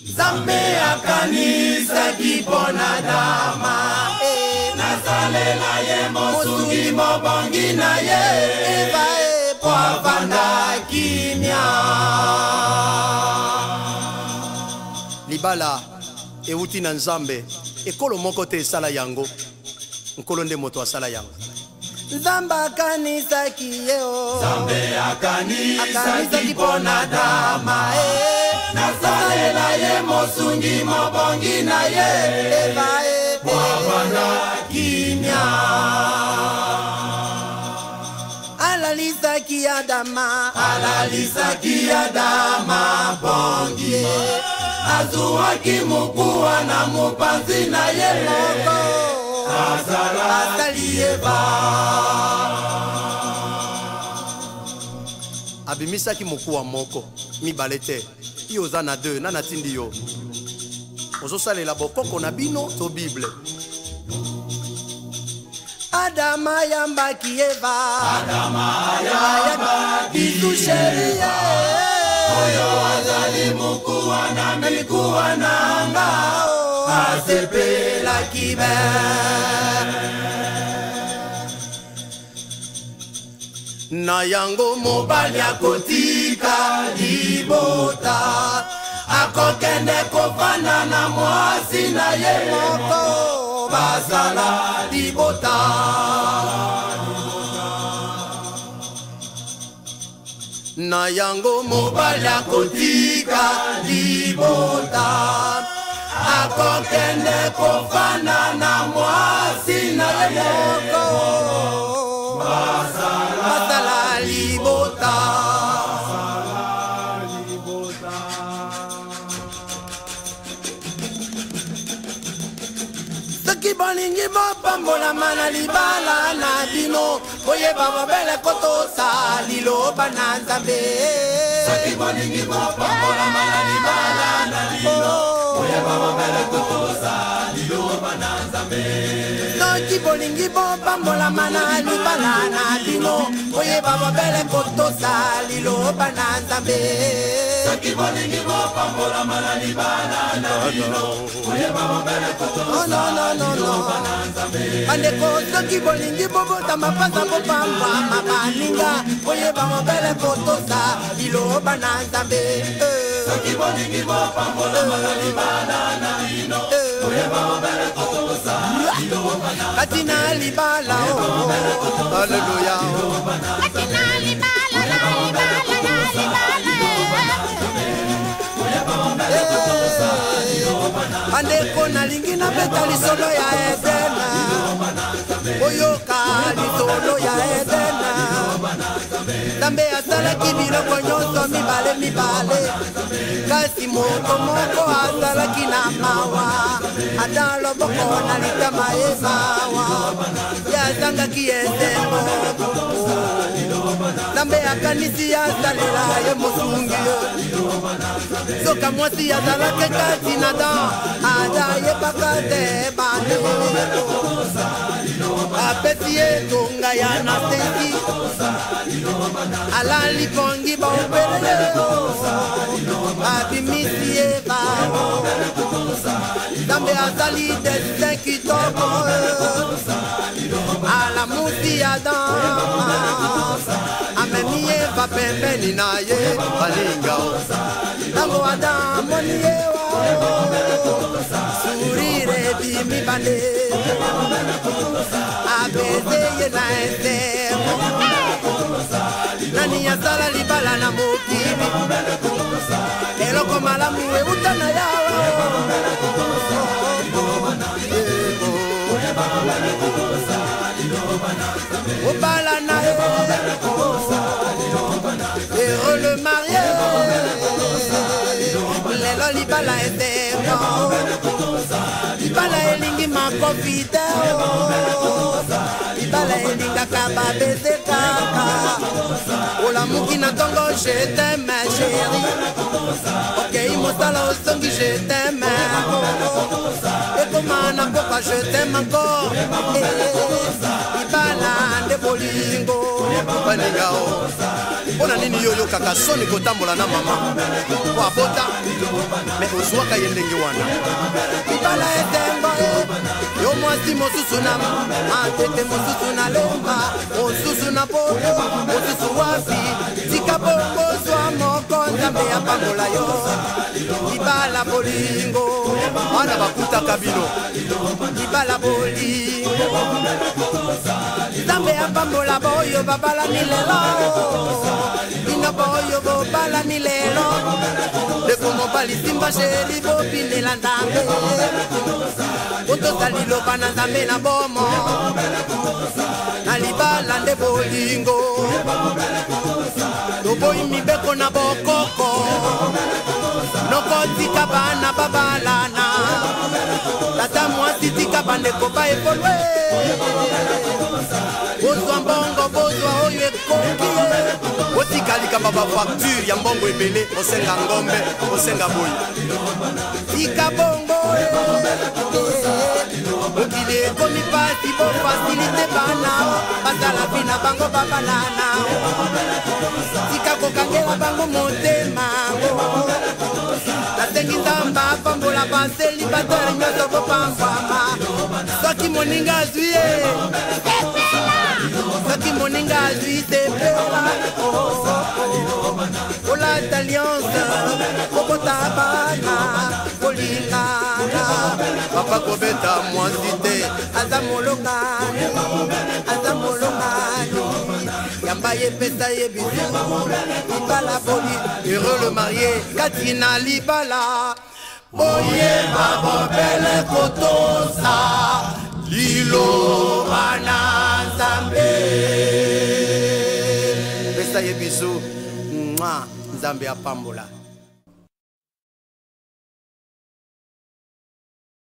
Nzambe akanisaki mpona dama nasalela ye mosungi mobongi na ye po avanda kimia. Libala euti na Nzambe ekolo moko te esala yango nkolo nde moto asala yango. Nzambe akanisaki ye o Nzambe akanisaki mpona dama nasalela ye mosungi mobongi na ye po avanda kimia. Alalisaki Adama bongi azuwaki mukuwa na mupanzi na ye moko asali Eva. Abimisaki mukuwa moko mibale te yo oza na 2 na natindi yo ozosalela bokoko na bino to Bible. Adama yambaki Eva bitu sheria oyo azali mukuwa na mikuwa na ngao asepela kibe. Na yango mobali akotika libota akokende kofanda na mwasi na ye moko bazala libota. Na yango mobali akotika libota akokende kofanda na mwasi na ye moko bazala libota. Soki bolingi bopambolama na libala na bino boyeba bobele kotosa liloba na Nzambe. Soki bolingi bopambolama na libala na bino boyeba bobele kotosa liloba na Nzambe. Soki bolingi bopambolama na libala na bino boyeba bobele kotosa liloba na Nzambe. Soki bolingi bopambolama na libala na bino boyeba bobele kotosa liloba na Nzambe. Bandeko soki bolingi bobota mapasa bopamba mabaninga boyeba bobele kotosa liloba na Nzambe. Soki bolingi bopambolama na libala na bino boyeba bobele kotosa liloba na Nzambe. Katina libala Haleluya. Katina libala na bandeko nalingi na beta lisolo ya Edena oyoka lisolo ya Edena. Nzambe asalaki biloko nyonso mibale kasi moto moko asalaki na mawa ata loboko na litama ezawa yazangaki esengo. Nzambe akanisi asalela ye mosungi soka mwasi azalaki kati na dan ada yebaka te bane apesi ye tonga ya na sengi alali kongi baopele abimisi ye bao. Nzambe azali destin kitoko alamusi Adama amemi ye va pembeni na ye balinga ntango Adama moni ye surire bimi bande abeze ye na esemo nani asala libala na mokili eloko malamu euta na yawa obala na ye heureux le marié lelo libala eterno libala elingi makofite libala elingaka babeze kaka olamuki na ntongo je t'aime chéri okei mosala osongi je t'aime komana poka je t'aime encore libala nde bolingo baningao mpona nini yo yokaka soni kotambola na mama po abota me ozwaka ye ndenge wana libala etembo yo mwasi mosusu na matete mosusu na lomba mosusu na poto mosusu wapi tika bongo zwa moko nzambe apambola yo libala bolingo wana bakutaka bino libala bolingo nzambe apambola boyo babalani lelo bino boyo bobalani lelo leko mobali simba sheri bobinela nzambe otozali loba na nzambe na bomo na libala nde bolingo toboyi mibeko na bokoko nokotika bana babalana tata mwasi tika bandeko baevolwe bozwa mbongo bozwa oyo ekoki otikalika bafacture ya mbongo ebele osenga ngombe osenga boyi tika bongo mokili ekomi pasi bofasilite bana bazala bina bango babalana tika kokangela bango motema nasengi nzamba apambola baselibatere nyonso bopambwama soki moninga azwi ye soki moninga azwi sepela olata alliance kokota bana kolingana papa kobeta mwasi te aza molongani yamba yepesa ye bisu libala boli heureux le marié katina libala boyeba bobele kotosa liloba na nzambe pesa ye bisu nzambe apambola